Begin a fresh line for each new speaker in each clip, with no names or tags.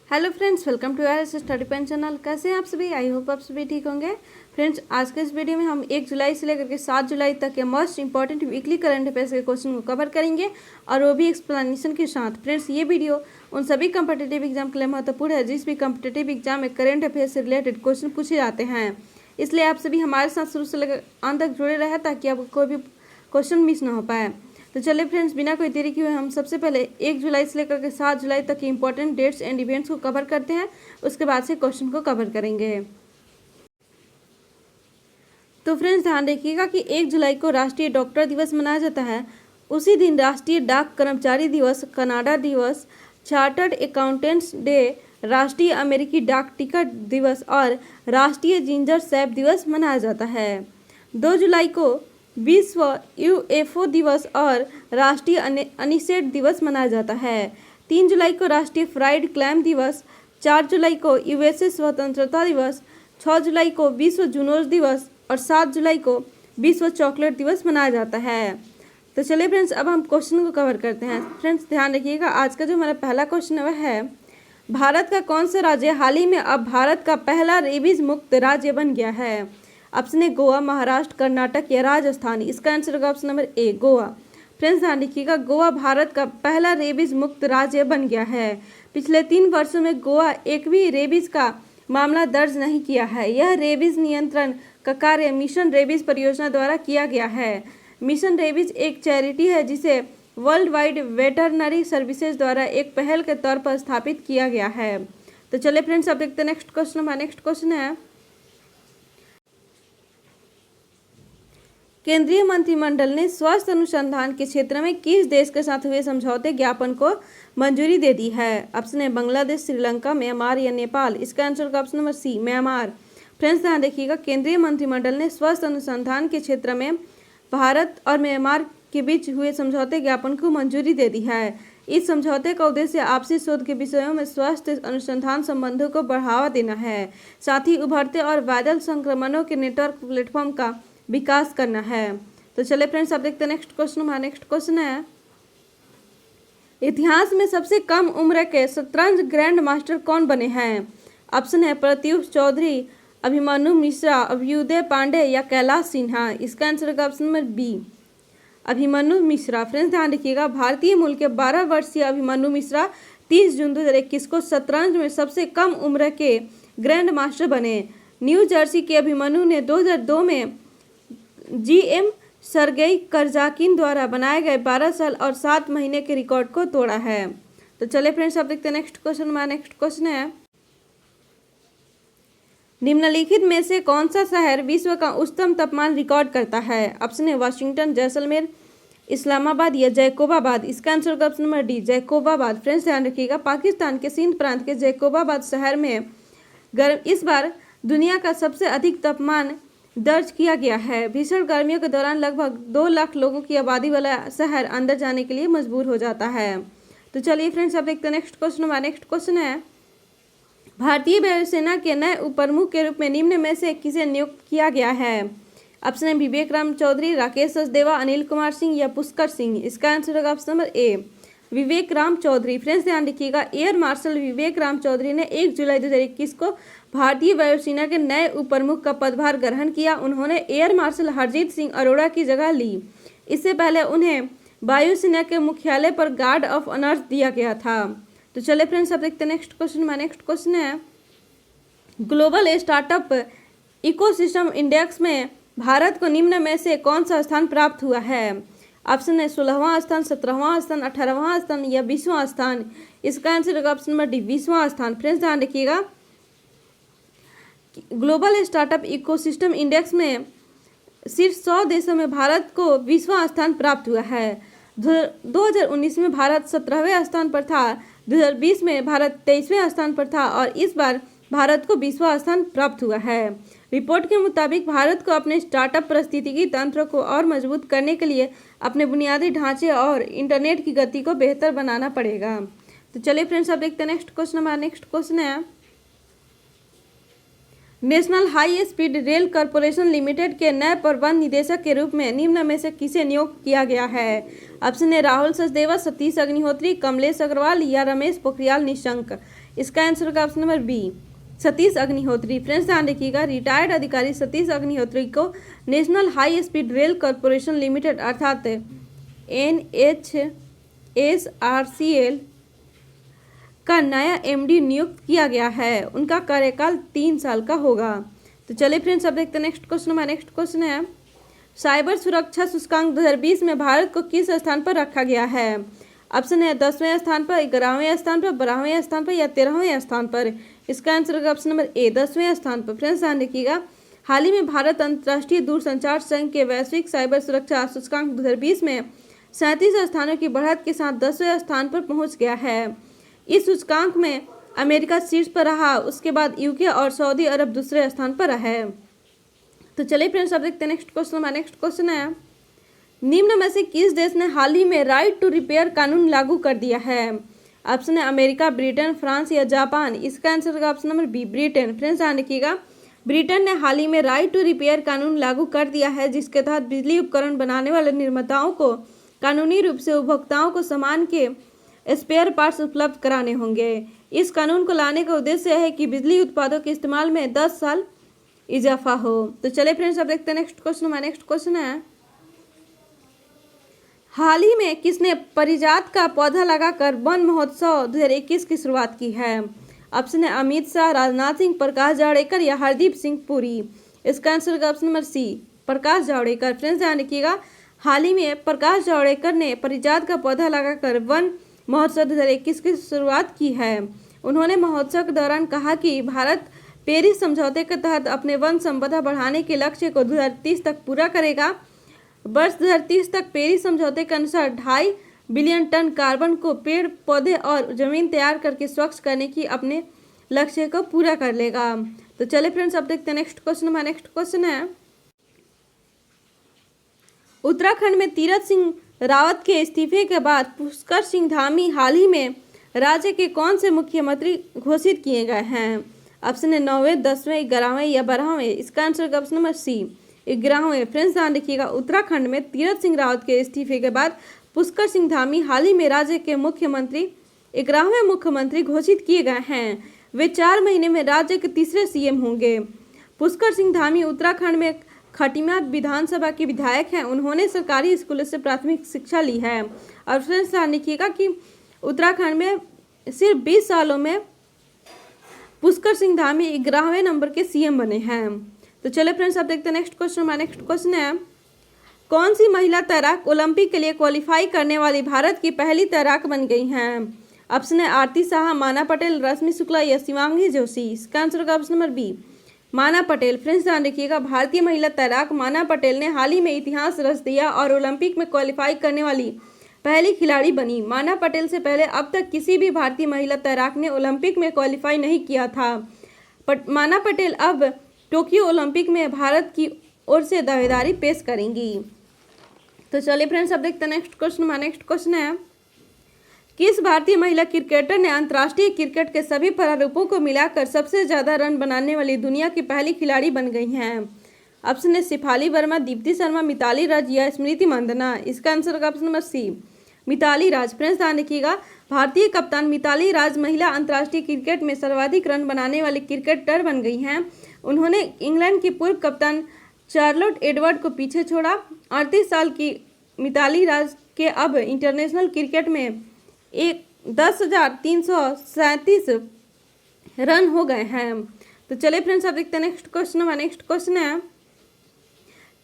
Hello friends, welcome to our study pen channel. कैसे हैं आप सभी? आई होप आप सभी ठीक होंगे। फ्रेंड्स, आज के इस वीडियो में हम 1 जुलाई से लेकर के 7 जुलाई तक के most important weekly current affairs के क्वेश्चन को कवर करेंगे और वो भी एक्सप्लेनेशन के साथ। फ्रेंड्स, ये वीडियो उन सभी कम्पिटेटिव एग्जाम के लिए महत्वपूर्ण है जिस भी कम्पिटेटिव एग्जाम में करंट अफेयर्स से रिलेटेड क्वेश्चन पूछे जाते हैं। इसलिए आप सभी हमारे साथ शुरू से लेकर अंत तक जुड़े रहे ताकि आपको कोई भी क्वेश्चन मिस ना हो पाए। तो चलिए फ्रेंड्स, बिना कोई देरी किए हम सबसे पहले 1 जुलाई से लेकर के 7 जुलाई तक की इंपॉर्टेंट डेट्स एंड इवेंट्स को कवर करते हैं। उसके बाद से क्वेश्चन को कवर करेंगे। तो फ्रेंड्स, ध्यान रखिएगा कि 1 जुलाई को राष्ट्रीय डॉक्टर दिवस मनाया जाता है। उसी दिन राष्ट्रीय डाक कर्मचारी दिवस, कनाडा दिवस, चार्टर्ड अकाउंटेंट्स डे, राष्ट्रीय अमेरिकी डाक टिकट दिवस और राष्ट्रीय जिंजर सैप दिवस मनाया जाता है। 2 जुलाई को विश्व यूएफओ दिवस और राष्ट्रीय अनिषेध दिवस मनाया जाता है। 3 जुलाई को राष्ट्रीय फ्राइड क्लैम दिवस, 4 जुलाई को यूएसए स्वतंत्रता दिवस, 6 जुलाई को विश्व जूनोर दिवस और 7 जुलाई को विश्व चॉकलेट दिवस मनाया जाता है। तो चलिए फ्रेंड्स, अब हम क्वेश्चन को कवर करते हैं। फ्रेंड्स, ध्यान रखिएगा, आज का जो हमारा पहला क्वेश्चन है वह है, भारत का कौन सा राज्य हाल ही में अब भारत का पहला रेबीज मुक्त राज्य बन गया है? ऑप्शन है गोवा, महाराष्ट्र, कर्नाटक या राजस्थान। इसका आंसर होगा ऑप्शन नंबर ए, गोवा। फ्रेंड्स, ध्यान रखिएगा, गोवा भारत का पहला रेबीज मुक्त राज्य बन गया है। पिछले 3 वर्षों में गोवा एक भी रेबीज का मामला दर्ज नहीं किया है। यह रेबीज नियंत्रण का कार्य मिशन रेबीज परियोजना द्वारा किया गया है। मिशन रेबीज एक चैरिटी है जिसे वर्ल्ड वाइड वेटरनरी सर्विसेज द्वारा एक पहल के तौर पर स्थापित किया गया है। तो चलिए फ्रेंड्स, अब देखते हैं नेक्स्ट क्वेश्चन। हमारा नेक्स्ट क्वेश्चन है, केंद्रीय मंत्रिमंडल ने स्वास्थ्य अनुसंधान के क्षेत्र में किस देश के साथ हुए समझौते ज्ञापन को मंजूरी दे दी है? ऑप्शन है बांग्लादेश, श्रीलंका, म्यांमार या नेपाल। इसका आंसर होगा option number C, Myanmar. Friends, ध्यान रखिएगा, केंद्रीय मंत्रिमंडल ने स्वास्थ्य अनुसंधान के क्षेत्र में भारत और म्यांमार के बीच हुए समझौते ज्ञापन को मंजूरी दे दी है। इस समझौते का उद्देश्य आपसी शोध के विषयों में स्वास्थ्य अनुसंधान संबंधों को बढ़ावा देना है, साथ ही उभरते और वायरल संक्रमणों के नेटवर्क प्लेटफॉर्म का विकास करना है। तो चलिए फ्रेंड्स, अब देखते हैं नेक्स्ट क्वेश्चन। हमारा नेक्स्ट क्वेश्चन है, इतिहास में सबसे कम उम्र के शतरंज ग्रैंड मास्टर कौन बने हैं? ऑप्शन है प्रत्युष चौधरी, अभिमन्यु मिश्रा, अभ्युदय पांडे या कैलाश सिन्हा। इसका आंसर होगा option number B, Abhimanyu Mishra. Friends, ध्यान रखिएगा, भारतीय मूल के 12 वर्षीय अभिमन्यु मिश्रा 30 जून 2021 को शतरंज में सबसे कम उम्र के ग्रैंड मास्टर बने। न्यू जर्सी के अभिमन्यु ने 2002 में जीएम सर्गेई करजाकिन द्वारा बनाए गए 12 साल और 7 महीने के रिकॉर्ड को तोड़ा है। तो चलिए फ्रेंड्स, अब देखते हैं नेक्स्ट क्वेश्चन। हमारा नेक्स्ट क्वेश्चन है, निम्नलिखित में से कौन सा शहर विश्व का उच्चतम तापमान रिकॉर्ड करता है? ऑप्शन है वाशिंगटन, जैसलमेर, इस्लामाबाद या जैकोबाबाद। इसका आंसर होगा option number D, Jacobabad. Friends, ध्यान रखिएगा, पाकिस्तान के सिंध प्रांत के जैकोबाबाद शहर में इस बार दुनिया का सबसे अधिक तापमान दर्ज किया गया है। भीषण गर्मियों के दौरान लगभग 2 लाख लोगों की आबादी वाला शहर अंदर जाने के लिए मजबूर हो जाता है। तो चलिए फ्रेंड्स, अब देखते हैं नेक्स्ट क्वेश्चन। हमारा नेक्स्ट क्वेश्चन है, भारतीय वायुसेना के नए उप प्रमुख के रूप में निम्न में से किसे नियुक्त किया गया है? ऑप्शन है विवेक राम चौधरी, राकेश सचदेवा, अनिल कुमार सिंह या पुष्कर सिंह। इसका आंसर होगा option number A, Vivek Ram Chaudhary. Friends, ध्यान रखिएगा, एयर मार्शल विवेक राम चौधरी ने 1 जुलाई 2021 को भारतीय वायुसेना के नए उप प्रमुख का पदभार ग्रहण किया। उन्होंने एयर मार्शल हरजीत सिंह अरोड़ा की जगह ली। इससे पहले उन्हें वायुसेना के मुख्यालय पर गार्ड ऑफ ऑनर दिया गया था। तो चलिए फ्रेंड्स, अब देखते हैं नेक्स्ट क्वेश्चन। हमारा नेक्स्ट क्वेश्चन है, ग्लोबल स्टार्टअप इकोसिस्टम इंडेक्स में भारत को निम्न में से कौन सा स्थान प्राप्त हुआ है? ऑप्शन है 16वां स्थान, 17वां स्थान, 18वां स्थान या 20वां स्थान। इसका आंसर होगा ऑप्शन नंबर डी, 20वां स्थान। फ्रेंड्स, ध्यान रखिएगा, ग्लोबल स्टार्टअप इकोसिस्टम इंडेक्स में शीर्ष 100 देशों में भारत को 20वां स्थान प्राप्त हुआ है। 2019 में भारत 17वें स्थान पर था, 2020 में भारत 23वें स्थान पर था और इस बार भारत को 20वां स्थान प्राप्त हुआ है। रिपोर्ट के मुताबिक भारत को अपने स्टार्टअप पारिस्थितिकी तंत्र को और मजबूत करने के लिए अपने बुनियादी ढांचे और इंटरनेट की गति को बेहतर बनाना पड़ेगा। तो चलिए फ्रेंड्स, अब देखते हैं नेक्स्ट क्वेश्चन। हमारा नेक्स्ट क्वेश्चन है, national high speed rail corporation limited के नए प्रबंध निदेशक के रूप में निम्न में से किसे नियुक्त किया गया है? ऑप्शन ए राहुल सचदेवा, सतीश अग्निहोत्री, कमलेश अग्रवाल या रमेश पोखरियाल निशंक। इसका आंसर होगा option number B, Satish Agnihotri. Friends ध्यान रखिएगा, रिटायर्ड अधिकारी सतीश अग्निहोत्री को national high speed rail corporation limited अर्थात NHSRCL का नया MD नियुक्त किया गया है। उनका कार्यकाल 3 साल का होगा। तो चलिए फ्रेंड्स, अब देखते हैं नेक्स्ट क्वेश्चन। हमारा नेक्स्ट क्वेश्चन है, साइबर सुरक्षा सूचकांक 2020 में भारत को किस स्थान पर रखा गया है? ऑप्शन है 10वें स्थान पर, 11वें स्थान पर, 12वें स्थान पर या 13वें स्थान पर। इसका आंसर होगा ऑप्शन नंबर ए, 10वें स्थान पर। फ्रेंड्स ध्यान रखिएगा, हाल ही में भारत अंतर्राष्ट्रीय दूरसंचार संघ के वैश्विक साइबर सुरक्षा सूचकांक 2020 में 37 स्थानों की बढ़त के साथ 10वें स्थान पर पहुंच गया है। इस सूचकांक में अमेरिका शीर्ष पर रहा, उसके बाद UK और सऊदी अरब दूसरे स्थान पर है। तो चलिए फ्रेंड्स, अब देखते हैं नेक्स्ट क्वेश्चन। हमारा नेक्स्ट क्वेश्चन है, निम्न में से किस देश ने हाल ही में राइट टू रिपेयर कानून लागू कर दिया है? ऑप्शन है अमेरिका, ब्रिटेन, फ्रांस या जापान। इसका आंसर होगा option number B, Britain. Friends ध्यान रखिएगा, ब्रिटेन ने हाल ही में राइट टू रिपेयर कानून लागू कर दिया है, जिसके तहत बिजली उपकरण बनाने वाले निर्माताओं को कानूनी रूप से उपभोक्ताओं को सामान के स्पेयर पार्ट्स उपलब्ध कराने होंगे। इस कानून को लाने का उद्देश्य है कि बिजली उत्पादों के इस्तेमाल में 10 साल इजाफा हो। तो चलिए फ्रेंड्स, अब देखते हैं नेक्स्ट क्वेश्चन। हमारा नेक्स्ट क्वेश्चन है, हाल ही में किसने परिजात का पौधा लगाकर वन महोत्सव 2021 की शुरुआत की है? ऑप्शन है अमित शाह, राजनाथ सिंह, प्रकाश जावड़ेकर या हरदीप सिंह पुरी। इसका आंसर होगा ऑप्शन नंबर सी, प्रकाश जावड़ेकर। फ्रेंड्स ध्यान रखिएगा, हाल ही में प्रकाश जावड़ेकर ने परिजात का पौधा लगाकर वन महोत्सव 2021 की शुरुआत की है। उन्होंने महोत्सव के दौरान कहा कि भारत पेरिस समझौते के तहत अपने वन संपदा बढ़ाने के लक्ष्य को 2030 तक पूरा करेगा। वर्ष 2030 तक पेरिस समझौते के अनुसार 2.5 बिलियन टन कार्बन को पेड़ पौधे और जमीन तैयार करके स्वच्छ करने की अपने लक्ष्य को पूरा कर लेगा। तो चलिए फ्रेंड्स, अब देखते हैं नेक्स्ट क्वेश्चन। हमारा नेक्स्ट क्वेश्चन है, उत्तराखंड में तीरथ सिंह रावत के इस्तीफे के बाद पुष्कर सिंह धामी हाल ही में राज्य के कौन से मुख्यमंत्री घोषित किए गए हैं? ऑप्शन है 9वें, 10वें, 11वें या 12वें। इसका आंसर ऑप्शन नंबर सी, 11वें। फ्रेंड्स ध्यान रखिएगा, उत्तराखंड में तीरथ सिंह रावत के इस्तीफे के बाद पुष्कर सिंह धामी हाल ही में राज्य के मुख्यमंत्री 11वें मुख्यमंत्री घोषित किए गए हैं। वे 4 महीने में राज्य के तीसरे CM होंगे। पुष्कर सिंह धामी उत्तराखंड में खटीमा विधानसभा के विधायक हैं। उन्होंने सरकारी स्कूलों से प्राथमिक शिक्षा ली है। और फ्रेंड्स ध्यान रखिएगा कि उत्तराखंड में सिर्फ 20 सालों में पुष्कर सिंह धामी 11वें नंबर के CM बने हैं। तो चलिए फ्रेंड्स, अब देखते हैं नेक्स्ट क्वेश्चन। हमारा नेक्स्ट क्वेश्चन है, कौन सी महिला तैराक ओलंपिक के लिए क्वालिफाई करने वाली भारत की पहली तैराक बन गई हैं? ऑप्शन है आरती शाह, माना पटेल, रश्मि शुक्ला या शिवांगी जोशी। इसका आंसर होगा ऑप्शन नंबर बी, माना पटेल। फ्रेंड्स ध्यान रखिएगा, भारतीय महिला तैराक माना पटेल ने हाल ही में इतिहास रच दिया और ओलंपिक में क्वालिफाई करने वाली पहली खिलाड़ी बनी। माना पटेल से पहले अब तक किसी भी भारतीय महिला तैराक ने ओलंपिक में क्वालिफाई नहीं किया था। माना पटेल अब टोक्यो ओलंपिक में भारत की ओर से दावेदारी पेश करेंगी। तो चलिए फ्रेंड्स, अब देखते हैं नेक्स्ट क्वेश्चन। हमारा नेक्स्ट क्वेश्चन है, किस भारतीय महिला क्रिकेटर ने अंतर्राष्ट्रीय क्रिकेट के सभी प्रारूपों को मिलाकर सबसे ज्यादा रन बनाने वाली दुनिया की पहली खिलाड़ी बन गई हैं? ऑप्शन है शेफाली वर्मा, दीप्ति शर्मा, मिताली राज या स्मृति मंदाना। इसका आंसर होगा ऑप्शन नंबर सी, मिताली राज। फ्रेंड्स ध्यान रखिएगा, भारतीय कप्तान मिताली राज महिला अंतर्राष्ट्रीय क्रिकेट में सर्वाधिक रन बनाने वाली क्रिकेटर बन गई हैं। उन्होंने इंग्लैंड की पूर्व कप्तान चार्लोट एडवर्ड को पीछे छोड़ा। 38 साल की मिताली राज के अब इंटरनेशनल क्रिकेट में 10,337 रन हो गए हैं। तो चलिए फ्रेंड्स, अब देखते हैं नेक्स्ट क्वेश्चन। हमारा नेक्स्ट क्वेश्चन है,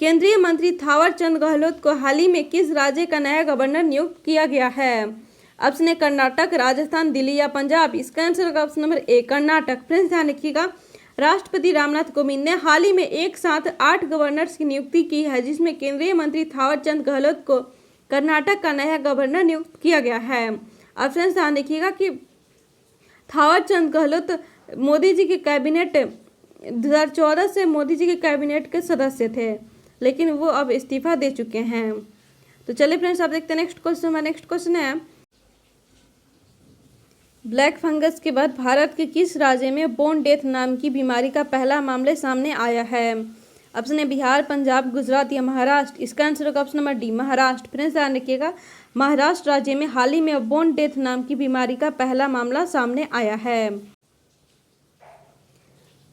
केंद्रीय मंत्री थावर चंद गहलोत को हाल ही में किस राज्य का नया गवर्नर नियुक्त किया गया है? ऑप्शन है कर्नाटक, राजस्थान, दिल्ली या पंजाब। इसका आंसर होगा ऑप्शन नंबर ए, कर्नाटक। फ्रेंड्स ध्यान रखिएगा, राष्ट्रपति रामनाथ कोविंद ने हाल ही में एक साथ 8 गवर्नर्स की नियुक्ति की है, जिसमें केंद्रीय मंत्री थावर चंद गहलोत को कर्नाटक का नया गवर्नर नियुक्त किया गया है। और फ्रेंड्स ध्यान रखिएगा कि थावर चंद गहलोत मोदी जी के कैबिनेट 2014 से मोदी जी के कैबिनेट के सदस्य थे, लेकिन वो अब इस्तीफा दे चुके हैं। तो चलिए फ्रेंड्स, आप देखते हैं नेक्स्ट क्वेश्चन। हमारा नेक्स्ट क्वेश्चन है, ब्लैक फंगस के बाद भारत के किस राज्य में बोन डेथ नाम की बीमारी का पहला मामला सामने आया है? ऑप्शन ए बिहार, पंजाब, गुजरात या महाराष्ट्र। इसका आंसर होगा option number D Maharashtra. Friends ध्यान रखिएगा, महाराष्ट्र राज्य में हाल ही में बोन डेथ नाम की बीमारी का पहला मामला सामने आया है।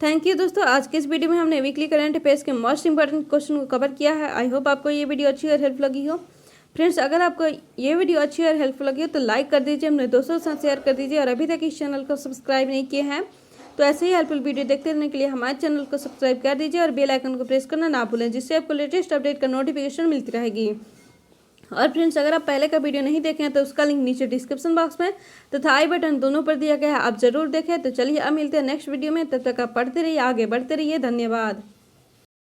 थैंक यू दोस्तों, आज के इस वीडियो में हमने वीकली करंट अफेयर्स के मोस्ट इंपॉर्टेंट क्वेश्चन को कवर किया है। आई होप आपको ये वीडियो अच्छी और हेल्पफुल लगी हो। फ्रेंड्स अगर आपको ये वीडियो अच्छी और हेल्पफुल लगी हो तो लाइक कर दीजिए, अपने दोस्तों के साथ शेयर कर दीजिए और अभी तक इस चैनल को सब्सक्राइब नहीं किए हैं तो ऐसे ही हेल्पफुल वीडियो देखते रहने के लिए हमारे चैनल को सब्सक्राइब कर दीजिए और बेल आइकन को प्रेस करना ना भूलें, जिससे आपको लेटेस्ट अपडेट का नोटिफिकेशन मिलती रहेगी। और फ्रेंड्स अगर आप पहले का वीडियो नहीं देखे हैं तो उसका लिंक नीचे डिस्क्रिप्शन बॉक्स में तथा आई बटन दोनों पर दिया गया है, आप जरूर देखें। तो चलिए अब मिलते हैं नेक्स्ट वीडियो में, तब तक आप पढ़ते रहिए, आगे बढ़ते रहिए। धन्यवाद।